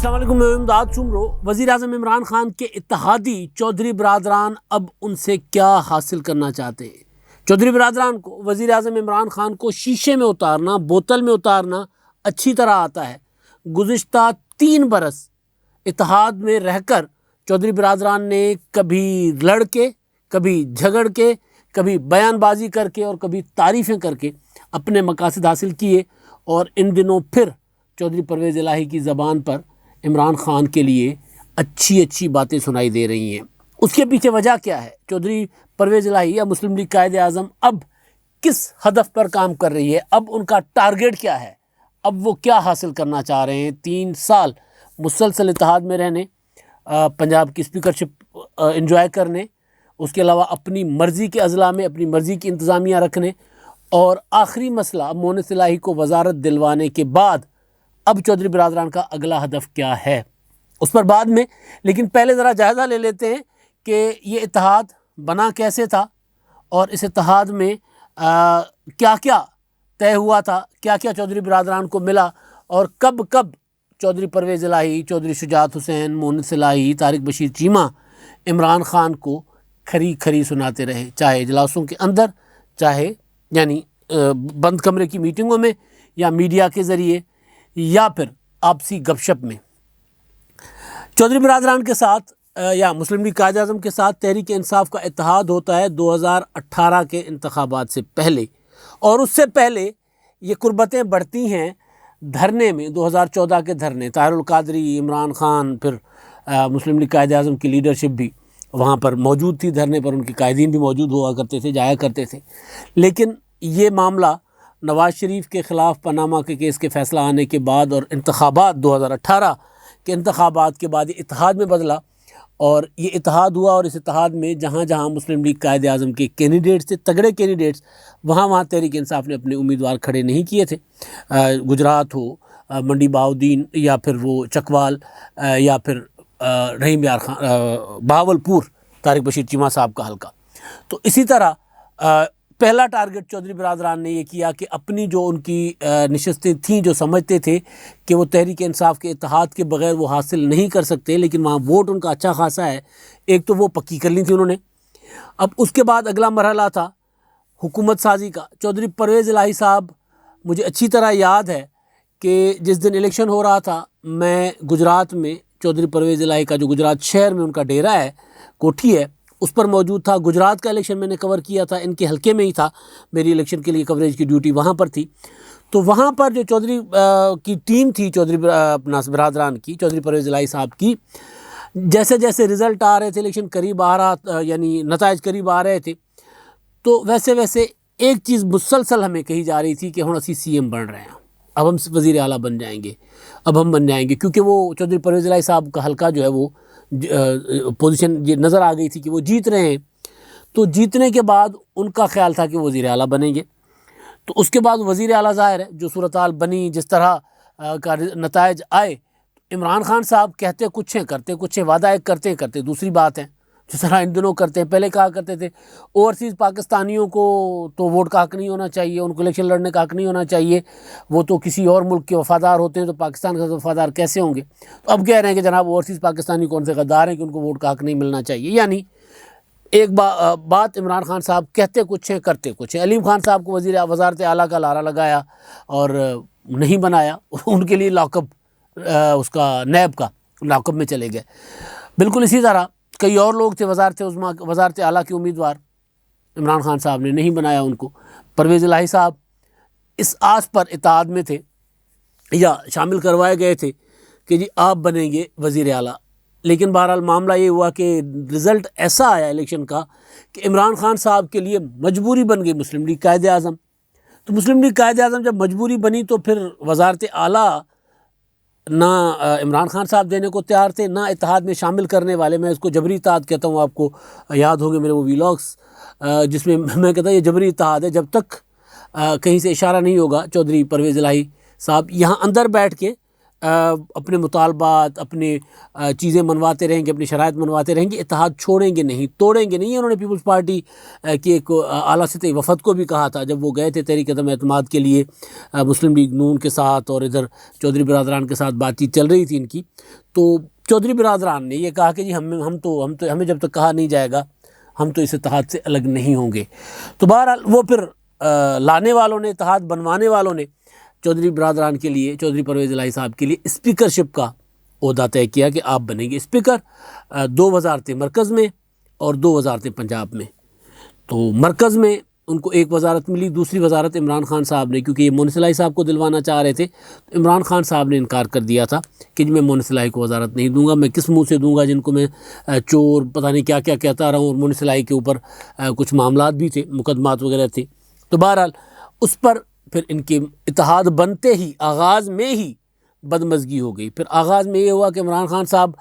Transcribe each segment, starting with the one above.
السلام علیکم، میں امداد شمرو۔ وزیر اعظم عمران خان کے اتحادی چودھری برادران اب ان سے کیا حاصل کرنا چاہتے ہیں؟ چودھری برادران کو وزیر اعظم عمران خان کو شیشے میں اتارنا، بوتل میں اتارنا اچھی طرح آتا ہے۔ گزشتہ 3 برس اتحاد میں رہ کر چودھری برادران نے کبھی لڑ کے، کبھی جھگڑ کے، کبھی بیان بازی کر کے اور کبھی تعریفیں کر کے اپنے مقاصد حاصل کیے، اور ان دنوں پھر چودھری پرویز الہی کی زبان پر عمران خان کے لیے اچھی باتیں سنائی دے رہی ہیں۔ اس کے پیچھے وجہ کیا ہے؟ چودھری پرویز الہی یا مسلم لیگ قائد اعظم اب کس ہدف پر کام کر رہی ہے؟ اب ان کا ٹارگیٹ کیا ہے؟ اب وہ کیا حاصل کرنا چاہ رہے ہیں؟ 3 سال مسلسل اتحاد میں رہنے، پنجاب کی اسپیکرشپ انجوائے کرنے، اس کے علاوہ اپنی مرضی کے اضلاع میں اپنی مرضی کی انتظامیہ رکھنے، اور آخری مسئلہ مونس الہی کو وزارت دلوانے کے بعد اب چودھری برادران کا اگلا ہدف کیا ہے، اس پر بعد میں۔ لیکن پہلے ذرا جائزہ لے لیتے ہیں کہ یہ اتحاد بنا کیسے تھا، اور اس اتحاد میں کیا کیا طے ہوا تھا، کیا کیا چودھری برادران کو ملا، اور کب چودھری پرویز الہی، چودھری شجاعت حسین، مونس الہی، طارق بشیر چیمہ عمران خان کو کھری سناتے رہے، چاہے اجلاسوں کے اندر، چاہے یعنی بند کمرے کی میٹنگوں میں، یا میڈیا کے ذریعے، یا پھر آپسی گپ شپ میں۔ چودھری برادران کے ساتھ یا مسلم لیگ قائد اعظم کے ساتھ تحریک انصاف کا اتحاد ہوتا ہے 2018 کے انتخابات سے پہلے، اور اس سے پہلے یہ قربتیں بڑھتی ہیں دھرنے میں۔ 2014 کے دھرنے، طاہر القادری، عمران خان، پھر مسلم لیگ قائد اعظم کی لیڈرشپ بھی وہاں پر موجود تھی، دھرنے پر ان کے قائدین بھی موجود ہوا کرتے تھے، جایا کرتے تھے۔ لیکن یہ معاملہ نواز شریف کے خلاف پاناما کے کیس کے فیصلہ آنے کے بعد اور انتخابات 2018 کے انتخابات کے بعد یہ اتحاد میں بدلا، اور یہ اتحاد ہوا، اور اس اتحاد میں جہاں مسلم لیگ قائد اعظم کے کینڈیڈیٹس تھے، تگڑے کینڈیڈیٹس، وہاں تحریک انصاف نے اپنے امیدوار کھڑے نہیں کیے تھے۔ گجرات ہو، منڈی بہاؤدین، یا پھر وہ چکوال، یا پھر رحیم یار خان، بہاولپور طارق بشیر چیمہ صاحب کا حلقہ۔ تو اسی طرح پہلا ٹارگٹ چودھری برادران نے یہ کیا کہ اپنی جو ان کی نشستیں تھیں، جو سمجھتے تھے کہ وہ تحریک انصاف کے اتحاد کے بغیر وہ حاصل نہیں کر سکتے، لیکن وہاں ووٹ ان کا اچھا خاصا ہے، ایک تو وہ پکی کر لی تھی انہوں نے۔ اب اس کے بعد اگلا مرحلہ تھا حکومت سازی کا۔ چودھری پرویز الہی صاحب، مجھے اچھی طرح یاد ہے کہ جس دن الیکشن ہو رہا تھا، میں گجرات میں چودھری پرویز الہی کا جو گجرات شہر میں ان کا ڈیرا ہے، کوٹھی ہے، اس پر موجود تھا۔ گجرات کا الیکشن میں نے کور کیا تھا، ان کے حلقے میں ہی تھا، میری الیکشن کے لیے کوریج کی ڈیوٹی وہاں پر تھی۔ تو وہاں پر جو چودھری کی ٹیم تھی، چودھری برادران کی، چودھری پرویز الہی صاحب کی، جیسے جیسے رزلٹ آ رہے تھے، الیکشن قریب آ رہا، یعنی نتائج قریب آ رہے تھے، تو ویسے ایک چیز مسلسل ہمیں کہی جا رہی تھی کہ ہم اسی سی ایم بن رہے ہیں، اب ہم وزیر اعلیٰ بن جائیں گے، اب ہم بن جائیں گے، کیونکہ وہ چودھری پرویز الہی صاحب کا حلقہ جو ہے وہ پوزیشن یہ نظر آ گئی تھی کہ وہ جیت رہے ہیں۔ تو جیتنے کے بعد ان کا خیال تھا کہ وہ وزیر اعلیٰ بنیں گے۔ تو اس کے بعد وزیر اعلیٰ ظاہر ہے جو صورتحال بنی، جس طرح کا نتائج آئے، عمران خان صاحب کہتے کچھ ہیں، کرتے کچھ ہیں، وعدہ ایک کرتے دوسری بات ہے، جس طرح ان دنوں کرتے ہیں۔ پہلے کہا کرتے تھے اوورسیز پاکستانیوں کو تو ووٹ کا حق نہیں ہونا چاہیے، ان کو الیکشن لڑنے کا حق نہیں ہونا چاہیے، وہ تو کسی اور ملک کے وفادار ہوتے ہیں، تو پاکستان کا وفادار کیسے ہوں گے؟ تو اب کہہ رہے ہیں کہ جناب اوورسیز پاکستانی کون سے غدار ہیں کہ ان کو ووٹ کا حق نہیں ملنا چاہیے۔ یعنی ایک بات عمران خان صاحب کہتے کچھ ہیں، کرتے کچھ ہیں۔ علیم خان صاحب کو وزارت اعلیٰ کا لارا لگایا اور نہیں بنایا، ان کے لیے لاک اپ، اس کا نیب کا لاک اپ میں چلے گئے۔ بالکل اسی طرح کئی اور لوگ تھے وزارت اعلیٰ کے امیدوار، عمران خان صاحب نے نہیں بنایا ان کو۔ پرویز الہی صاحب اس آس پر اتحاد میں تھے، یا شامل کروائے گئے تھے کہ جی آپ بنیں گے وزیر اعلیٰ، لیکن بہرحال معاملہ یہ ہوا کہ رزلٹ ایسا آیا الیکشن کا کہ عمران خان صاحب کے لیے مجبوری بن گئی مسلم لیگ قائد اعظم۔ تو مسلم لیگ قائد اعظم جب مجبوری بنی تو پھر وزارت اعلیٰ نہ عمران خان صاحب دینے کو تیار تھے، نہ اتحاد میں شامل کرنے والے۔ میں اس کو جبری اتحاد کہتا ہوں، آپ کو یاد ہوگے میرے وہ ویلاگس جس میں میں کہتا ہوں یہ جبری اتحاد ہے، جب تک کہیں سے اشارہ نہیں ہوگا چودھری پرویز الہی صاحب یہاں اندر بیٹھ کے اپنے مطالبات، اپنے چیزیں منواتے رہیں گے، اپنی شرائط منواتے رہیں گے، اتحاد چھوڑیں گے نہیں، توڑیں گے نہیں۔ انہوں نے پیپلز پارٹی کی ایک اعلیٰ سطحی وفد کو بھی کہا تھا جب وہ گئے تھے تحریک عدم اعتماد کے لیے مسلم لیگ نون کے ساتھ، اور ادھر چودھری برادران کے ساتھ بات چیت چل رہی تھی ان کی، تو چودھری برادران نے یہ کہا کہ جی ہمیں جب تک کہا نہیں جائے گا ہم تو اس اتحاد سے الگ نہیں ہوں گے۔ تو بہرحال وہ پھر لانے والوں نے، اتحاد بنوانے والوں نے چودھری برادران کے لیے، چودھری پرویز الہی صاحب کے لیے اسپیکرشپ کا عہدہ طے کیا کہ آپ بنیں گے اسپیکر۔ 2 وزارتیں مرکز میں اور 2 وزارتیں پنجاب میں۔ تو مرکز میں ان کو ایک وزارت ملی، دوسری وزارت عمران خان صاحب نے، کیونکہ یہ مونس الہی صاحب کو دلوانا چاہ رہے تھے، تو عمران خان صاحب نے انکار کر دیا تھا کہ میں مونس الہی کو وزارت نہیں دوں گا، میں کس منہ سے دوں گا جن کو میں چور پتہ نہیں کیا کیا کہتا رہا ہوں، اور مونس الہی کے اوپر کچھ معاملات بھی تھے، مقدمات وغیرہ تھے۔ تو بہرحال اس پر پھر ان کے اتحاد بنتے ہی آغاز میں ہی بدمزگی ہو گئی۔ پھر آغاز میں یہ ہوا کہ عمران خان صاحب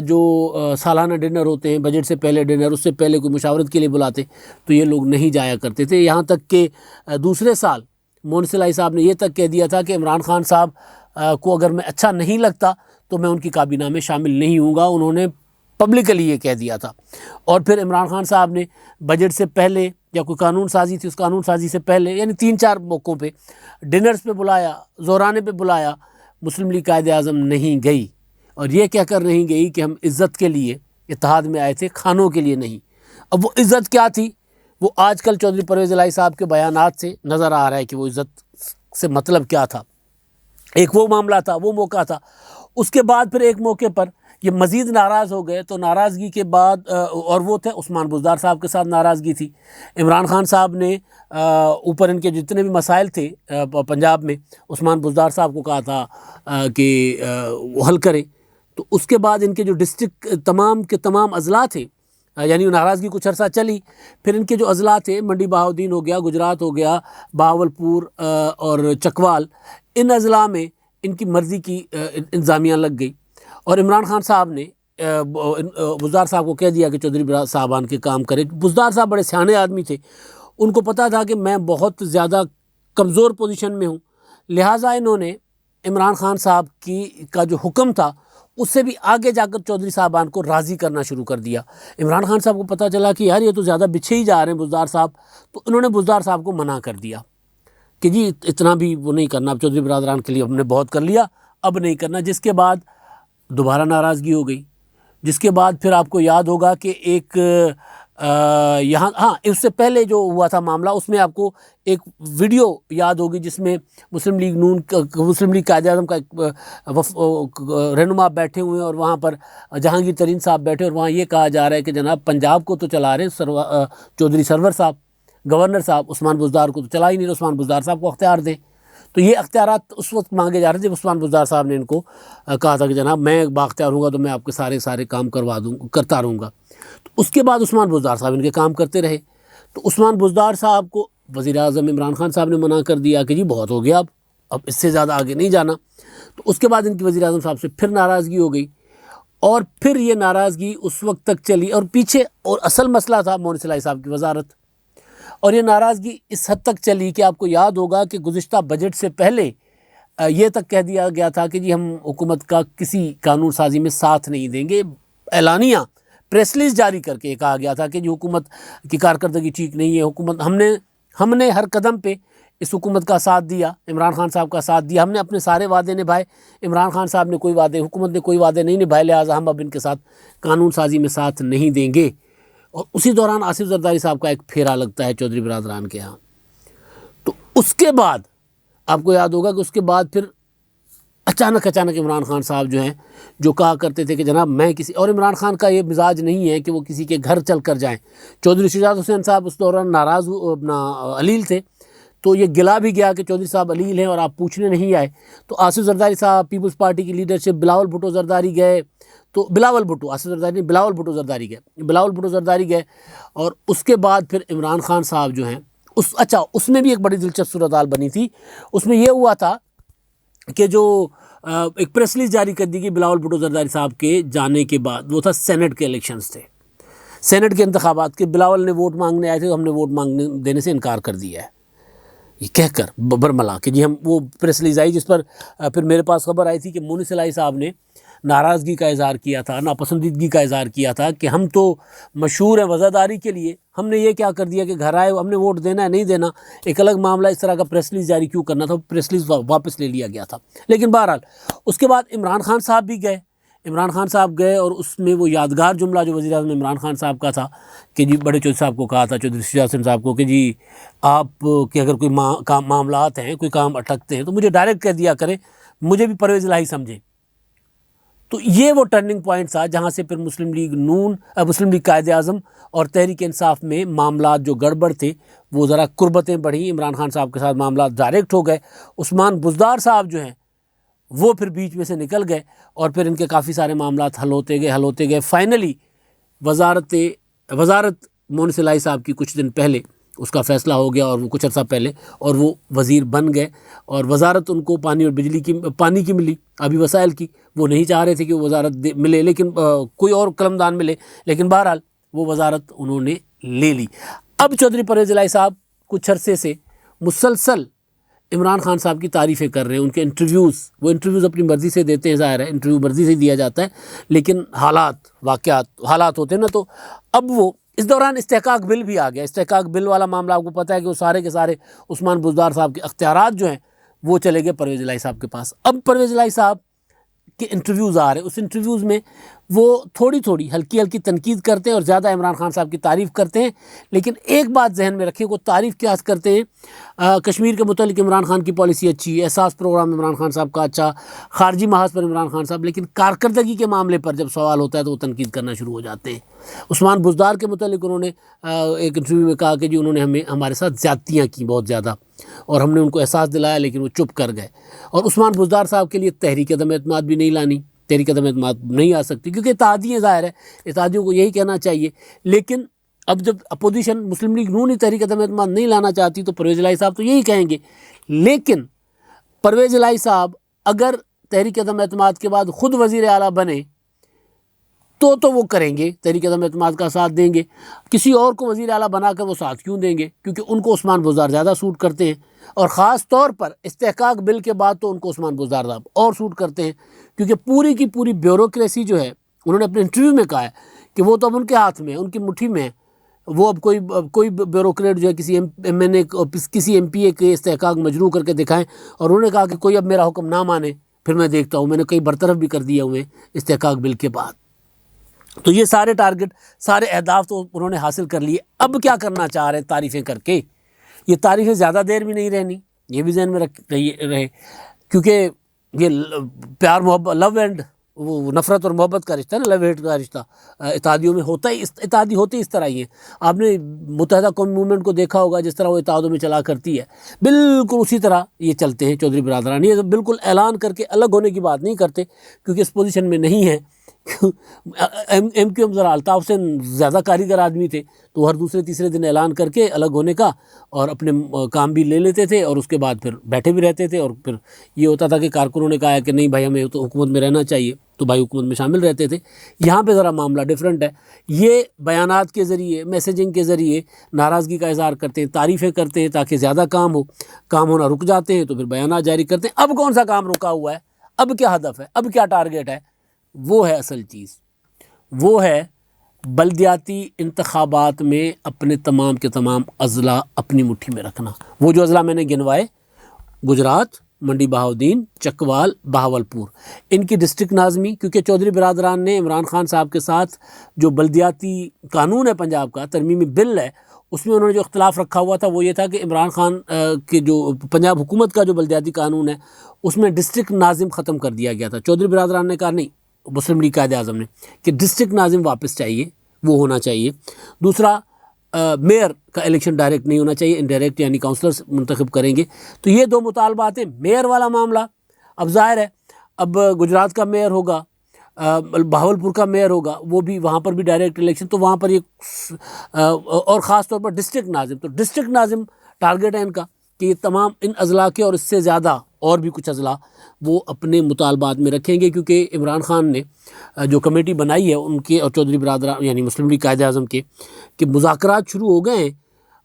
جو سالانہ ڈنر ہوتے ہیں، بجٹ سے پہلے ڈنر، اس سے پہلے کوئی مشاورت کے لیے بلاتے تو یہ لوگ نہیں جایا کرتے تھے، یہاں تک کہ دوسرے سال مونس الہی صاحب نے یہ تک کہہ دیا تھا کہ عمران خان صاحب کو اگر میں اچھا نہیں لگتا تو میں ان کی کابینہ میں شامل نہیں ہوں گا، انہوں نے پبلکلی یہ کہہ دیا تھا۔ اور پھر عمران خان صاحب نے بجٹ سے پہلے یا کوئی قانون سازی تھی، اس قانون سازی سے پہلے، یعنی 3-4 موقعوں پہ ڈنرز پہ بلایا، زورانے پہ بلایا، مسلم لیگ قائد اعظم نہیں گئی، اور یہ کہہ کر نہیں گئی کہ ہم عزت کے لیے اتحاد میں آئے تھے، کھانوں کے لیے نہیں۔ اب وہ عزت کیا تھی، وہ آج کل چودھری پرویز الہی صاحب کے بیانات سے نظر آ رہا ہے کہ وہ عزت سے مطلب کیا تھا۔ ایک وہ معاملہ تھا، وہ موقع تھا۔ اس کے بعد پھر ایک موقع پر یہ مزید ناراض ہو گئے، تو ناراضگی کے بعد اور وہ تھے عثمان بزدار صاحب کے ساتھ ناراضگی تھی۔ عمران خان صاحب نے اوپر ان کے جتنے بھی مسائل تھے پنجاب میں، عثمان بزدار صاحب کو کہا تھا کہ وہ حل کریں۔ تو اس کے بعد ان کے جو ڈسٹرکٹ تمام کے تمام اضلاع تھے، یعنی ناراضگی کچھ عرصہ چلی، پھر ان کے جو اضلاع تھے، منڈی بہاؤدین ہو گیا، گجرات ہو گیا، بہاولپور اور چکوال، ان اضلاع میں ان کی مرضی کی انتظامیہ لگ گئی، اور عمران خان صاحب نے بزدار صاحب کو کہہ دیا کہ چودھری صاحبان کے کام کرے۔ بزدار صاحب بڑے سیانے آدمی تھے، ان کو پتہ تھا کہ میں بہت زیادہ کمزور پوزیشن میں ہوں، لہٰذا انہوں نے عمران خان صاحب کا جو حکم تھا اس سے بھی آگے جا کر چودھری صاحبان کو راضی کرنا شروع کر دیا۔ عمران خان صاحب کو پتہ چلا کہ یار یہ تو زیادہ بچھے ہی جا رہے ہیں بزدار صاحب، تو انہوں نے بزدار صاحب کو منع کر دیا کہ جی اتنا بھی وہ نہیں کرنا، اب چودھری برادران کے لیے ہم نے بہت کر لیا، اب نہیں کرنا۔ جس کے بعد دوبارہ ناراضگی ہو گئی، جس کے بعد پھر آپ کو یاد ہوگا کہ ایک یہاں اس سے پہلے جو ہوا تھا معاملہ، اس میں آپ کو ایک ویڈیو یاد ہوگی جس میں مسلم لیگ قائد اعظم کا ایک رہنما بیٹھے ہوئے ہیں، اور وہاں پر جہانگیر ترین صاحب بیٹھے، اور وہاں یہ کہا جا رہا ہے کہ جناب پنجاب کو تو چلا رہے چودھری سرور صاحب، گورنر صاحب، عثمان بزدار کو تو چلا ہی نہیں، عثمان بزدار صاحب کو اختیار دیں۔ تو یہ اختیارات اس وقت مانگے جا رہے تھے، عثمان بزدار صاحب نے ان کو کہا تھا کہ جناب میں بااختیار ہوں گا تو میں آپ کے سارے کام کرتا رہوں گا۔ تو اس کے بعد عثمان بزدار صاحب ان کے کام کرتے رہے، تو عثمان بزدار صاحب کو وزیر اعظم عمران خان صاحب نے منع کر دیا کہ جی بہت ہو گیا، اب اس سے زیادہ آگے نہیں جانا۔ تو اس کے بعد ان کی وزیر اعظم صاحب سے پھر ناراضگی ہو گئی، اور پھر یہ ناراضگی اس وقت تک چلی، اور پیچھے اور اصل مسئلہ تھا مونس الہی صاحب کی وزارت، اور یہ ناراضگی اس حد تک چلی کہ آپ کو یاد ہوگا کہ گزشتہ بجٹ سے پہلے یہ تک کہہ دیا گیا تھا کہ جی ہم حکومت کا کسی قانون سازی میں ساتھ نہیں دیں گے، اعلانیہ پریس ریلیز جاری کر کے کہا گیا تھا کہ جی حکومت کی کارکردگی ٹھیک نہیں ہے، حکومت ہم نے ہر قدم پہ اس حکومت کا ساتھ دیا، عمران خان صاحب کا ساتھ دیا، ہم نے اپنے سارے وعدے نبھائے، عمران خان صاحب نے حکومت نے کوئی وعدے نہیں نبھائے، لہٰذا ہم اب ان کے ساتھ قانون سازی میں ساتھ نہیں دیں گے۔ اور اسی دوران آصف زرداری صاحب کا ایک پھیرا لگتا ہے چودھری برادران کے ہاں۔ تو اس کے بعد آپ کو یاد ہوگا کہ اس کے بعد پھر اچانک عمران خان صاحب جو ہیں، جو کہا کرتے تھے کہ جناب میں اور عمران خان کا یہ مزاج نہیں ہے کہ وہ کسی کے گھر چل کر جائیں۔ چودھری شجاعت حسین صاحب اس دوران ناراض علیل تھے، تو یہ گلا بھی گیا کہ چودھری صاحب علیل ہیں اور آپ پوچھنے نہیں آئے۔ تو آصف زرداری صاحب پیپلز پارٹی کی لیڈرشپ، بلاول بھٹو زرداری گئے، تو آصف زرداری نہیں، بلاول بھٹو زرداری گئے، اور اس کے بعد پھر عمران خان صاحب جو ہیں اس میں بھی ایک بڑی دلچسپ صورتحال بنی تھی۔ اس میں یہ ہوا تھا کہ جو ایک پریس ریلیز جاری کر دی گئی بلاول بھٹو زرداری صاحب کے جانے کے بعد، وہ تھا سینٹ کے الیکشنز تھے، سینٹ کے انتخابات کے، بلاول نے ووٹ مانگنے آئے تھے، ہم نے ووٹ دینے سے انکار کر دیا ہے۔ یہ کہہ کر برملا کہ جی ہم وہ پریس ریلیز آئی جس پر پھر میرے پاس خبر آئی تھی کہ مونس الہی صاحب نے ناراضگی کا اظہار کیا تھا، ناپسندیدگی کا اظہار کیا تھا کہ ہم تو مشہور ہیں وزاداری کے لیے، ہم نے یہ کیا کر دیا کہ گھر آئے ہم نے ووٹ دینا ہے نہیں دینا ایک الگ معاملہ، اس طرح کا پریس ریلیز جاری کیوں کرنا تھا، پریس ریلیز واپس لے لیا گیا تھا۔ لیکن بہرحال اس کے بعد عمران خان صاحب بھی گئے، عمران خان صاحب گئے اور اس میں وہ یادگار جملہ جو وزیر اعظم عمران خان صاحب کا تھا کہ جی بڑے چودھری صاحب کو کہا تھا، چودھری شجاع حسین صاحب کو کہ جی آپ کے اگر کوئی معاملات ہیں، کوئی کام اٹکتے ہیں تو مجھے ڈائریکٹ کہہ دیا کریں، مجھے بھی پرویز الہی سمجھیں۔ تو یہ وہ ٹرننگ پوائنٹ تھا جہاں سے پھر مسلم لیگ قائد اعظم اور تحریک انصاف میں معاملات جو گڑبڑ تھے وہ ذرا قربتیں بڑھیں، عمران خان صاحب کے ساتھ معاملات ڈائریکٹ ہو گئے، عثمان بزدار صاحب جو ہیں وہ پھر بیچ میں سے نکل گئے اور پھر ان کے کافی سارے معاملات حل ہوتے گئے فائنلی وزارت مونس الہی صاحب کی کچھ دن پہلے اس کا فیصلہ ہو گیا اور وہ کچھ عرصہ پہلے اور وہ وزیر بن گئے اور وزارت ان کو پانی اور بجلی کی پانی کی ملی، ابھی وسائل کی وہ نہیں چاہ رہے تھے کہ وہ وزارت ملے، لیکن کوئی اور قلمدان ملے، لیکن بہرحال وہ وزارت انہوں نے لے لی۔ اب چودھری پرویز الہی صاحب کچھ عرصے سے مسلسل عمران خان صاحب کی تعریفیں کر رہے ہیں، ان کے وہ انٹرویوز اپنی مرضی سے دیتے ہیں، ظاہر ہے انٹرویو مرضی سے دیا جاتا ہے، لیکن حالات ہوتے ہیں نا، تو اب وہ اس دوران استحقاق بل بھی آ گیا، استحقاق بل والا معاملہ آپ کو پتہ ہے کہ وہ سارے کے سارے عثمان بزدار صاحب کے اختیارات جو ہیں وہ چلے گئے پرویز الہی صاحب کے پاس۔ اب پرویز الہی صاحب کے انٹرویوز آ رہے ہیں، اس انٹرویوز میں وہ تھوڑی ہلکی تنقید کرتے ہیں اور زیادہ عمران خان صاحب کی تعریف کرتے ہیں، لیکن ایک بات ذہن میں رکھیں، وہ تعریف کیا کرتے ہیں کشمیر کے متعلق عمران خان کی پالیسی اچھی ہے، احساس پروگرام عمران خان صاحب کا اچھا، خارجی محاذ پر عمران خان صاحب، لیکن کارکردگی کے معاملے پر جب سوال ہوتا ہے تو وہ تنقید کرنا شروع ہو جاتے ہیں۔ عثمان بزدار کے متعلق انہوں نے ایک انٹرویو میں کہا کہ جی انہوں نے ہمارے ساتھ زیادتیاں کی بہت زیادہ اور ہم نے ان کو احساس دلایا لیکن وہ چپ کر گئے، اور عثمان بزدار صاحب کے لیے تحریک عدم اعتماد بھی نہیں لانی، تحریک عدم اعتماد نہیں آ سکتی کیونکہ اتحادی ہیں، ظاہر ہے اتحادیوں کو یہی کہنا چاہیے، لیکن اب جب اپوزیشن مسلم لیگ نون ہی تحریک عدم اعتماد نہیں لانا چاہتی تو پرویز الہی صاحب تو یہی کہیں گے، لیکن پرویز الہی صاحب اگر تحریک عدم اعتماد کے بعد خود وزیر اعلیٰ بنے تو وہ کریں گے، تحریک عدم اعتماد کا ساتھ دیں گے، کسی اور کو وزیر اعلیٰ بنا کر وہ ساتھ کیوں دیں گے، کیونکہ ان کو عثمان بزدار زیادہ سوٹ کرتے ہیں، اور خاص طور پر استحقاق بل کے بعد تو ان کو عثمان بزدار صاحب اور سوٹ کرتے ہیں، کیونکہ پوری کی پوری بیوروکریسی جو ہے انہوں نے اپنے انٹرویو میں کہا ہے کہ وہ تو اب ان کے ہاتھ میں ہے، ان کی مٹھی میں ہے، وہ اب کوئی بیوروکریٹ جو ہے کسی ایم این اے کسی ایم پی اے کے استحقاق مجروح کر کے دکھائیں، اور انہوں نے کہا کہ کوئی اب میرا حکم نہ مانے پھر میں دیکھتا ہوں، میں نے کئی برطرف بھی کر دیے ہوئے استحقاق بل کے بعد۔ تو یہ سارے ٹارگٹ، سارے اہداف تو انہوں نے حاصل کر لیے، اب کیا کرنا چاہ رہے ہیں تعریفیں کر کے، یہ تعریفیں زیادہ دیر بھی نہیں رہنی، یہ بھی ذہن میں رہے، کیونکہ یہ پیار محبت، لو اینڈ وہ نفرت اور محبت کا رشتہ نا، لو ہیٹ کا رشتہ اتحادیوں میں ہوتا ہی، اتحادی ہوتے اس طرح ہی ہیں۔ آپ نے متحدہ قومی موومنٹ کو دیکھا ہوگا جس طرح وہ اتحادوں میں چلا کرتی ہے، بالکل اسی طرح یہ چلتے ہیں چودھری برادران، یہ بالکل اعلان کر کے الگ ہونے کی بات نہیں کرتے کیونکہ اس پوزیشن میں نہیں ہے۔ ایم کیو ایم ذرا الطاف حسین زیادہ کاریگر آدمی تھے تو ہر دوسرے تیسرے دن اعلان کر کے الگ ہونے کا اور اپنے کام بھی لے لیتے تھے اور اس کے بعد پھر بیٹھے بھی رہتے تھے، اور پھر یہ ہوتا تھا کہ کارکنوں نے کہا کہ نہیں بھائی ہمیں تو حکومت میں رہنا چاہیے تو بھائی حکومت میں شامل رہتے تھے۔ یہاں پہ ذرا معاملہ ڈیفرنٹ ہے، یہ بیانات کے ذریعے، میسیجنگ کے ذریعے ناراضگی کا اظہار کرتے ہیں، تعریفیں کرتے ہیں تاکہ زیادہ کام ہونا رک جاتے ہیں تو پھر بیانات جاری کرتے ہیں۔ اب کون سا کام رکا ہوا ہے، اب کیا ہدف ہے، اب کیا ٹارگیٹ ہے، وہ ہے اصل چیز، وہ ہے بلدیاتی انتخابات میں اپنے تمام کے تمام اضلاع اپنی مٹھی میں رکھنا۔ وہ جو اضلاع میں نے گنوائے، گجرات، منڈی بہاؤدین، چکوال، بہاولپور، ان کی ڈسٹرکٹ ناظمی، کیونکہ چودھری برادران نے عمران خان صاحب کے ساتھ جو بلدیاتی قانون ہے پنجاب کا، ترمیمی بل ہے، اس میں انہوں نے جو اختلاف رکھا ہوا تھا وہ یہ تھا کہ عمران خان کے جو پنجاب حکومت کا جو بلدیاتی قانون ہے اس میں ڈسٹرکٹ ناظم ختم کر دیا گیا تھا۔ چودھری برادران نے کہا نہیں، مسلم لیگ قائد اعظم نے، کہ ڈسٹرکٹ ناظم واپس چاہیے، وہ ہونا چاہیے۔ دوسرا، میئر کا الیکشن ڈائریکٹ نہیں ہونا چاہیے، انڈائریکٹ یعنی کاؤنسلرز منتخب کریں گے۔ تو یہ دو مطالبات ہیں۔ میئر والا معاملہ اب ظاہر ہے، اب گجرات کا میئر ہوگا، بہاولپور کا میئر ہوگا، وہ بھی وہاں پر بھی ڈائریکٹ الیکشن، تو وہاں پر یہ اور خاص طور پر ڈسٹرکٹ ناظم، تو ڈسٹرکٹ ناظم ٹارگیٹ ہے ان کا کہ یہ تمام ان اضلاع کے اور اس سے زیادہ اور بھی کچھ اضلاع وہ اپنے مطالبات میں رکھیں گے، کیونکہ عمران خان نے جو کمیٹی بنائی ہے ان کے اور چودھری برادران یعنی مسلم لیگ قائد اعظم کے، کہ مذاکرات شروع ہو گئے ہیں،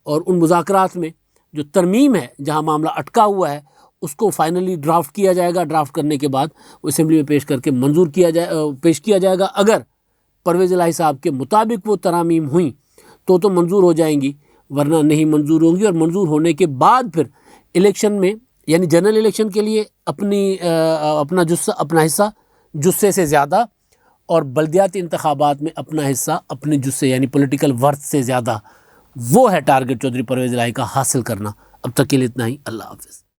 اور ان مذاکرات میں جو ترمیم ہے جہاں معاملہ اٹکا ہوا ہے اس کو فائنلی ڈرافٹ کیا جائے گا. ڈرافٹ کرنے کے بعد وہ اسمبلی میں پیش کر کے منظور پیش کیا جائے گا. اگر پرویز الہی صاحب کے مطابق وہ ترامیم ہوئیں تو منظور ہو جائیں گی، ورنہ نہیں منظور ہوں گی. اور منظور ہونے کے بعد پھر الیکشن میں یعنی جنرل الیکشن کے لیے اپنا حصہ جسے سے زیادہ، اور بلدیاتی انتخابات میں اپنا حصہ اپنے جسے یعنی پولیٹیکل ورتھ سے زیادہ، وہ ہے ٹارگٹ چودھری پرویز الہی کا حاصل کرنا. اب تک کے لیے اتنا ہی. اللہ حافظ.